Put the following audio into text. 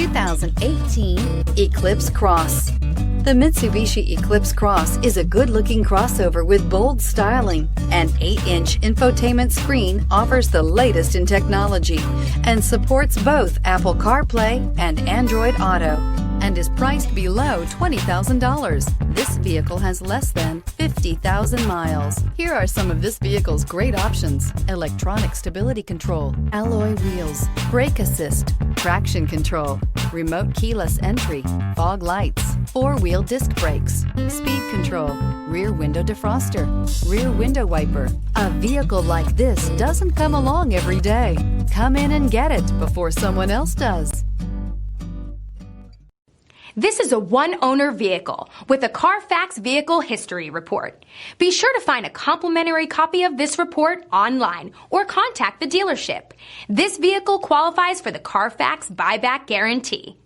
2018 Eclipse Cross. The Mitsubishi Eclipse Cross is a good-looking crossover with bold styling. An 8-inch infotainment screen offers the latest in technology and supports both Apple CarPlay and Android Auto, and is priced below $20,000. This vehicle has less than 50,000 miles. Here are some of this vehicle's great options: electronic stability control, alloy wheels, brake assist, traction control, remote keyless entry, fog lights, 4-wheel disc brakes, speed control, rear window defroster, rear window wiper. A vehicle like this doesn't come along every day. Come in and get it before someone else does. This is a one-owner vehicle with a Carfax Vehicle History Report. Be sure to find a complimentary copy of this report online or contact the dealership. This vehicle qualifies for the Carfax Buyback Guarantee.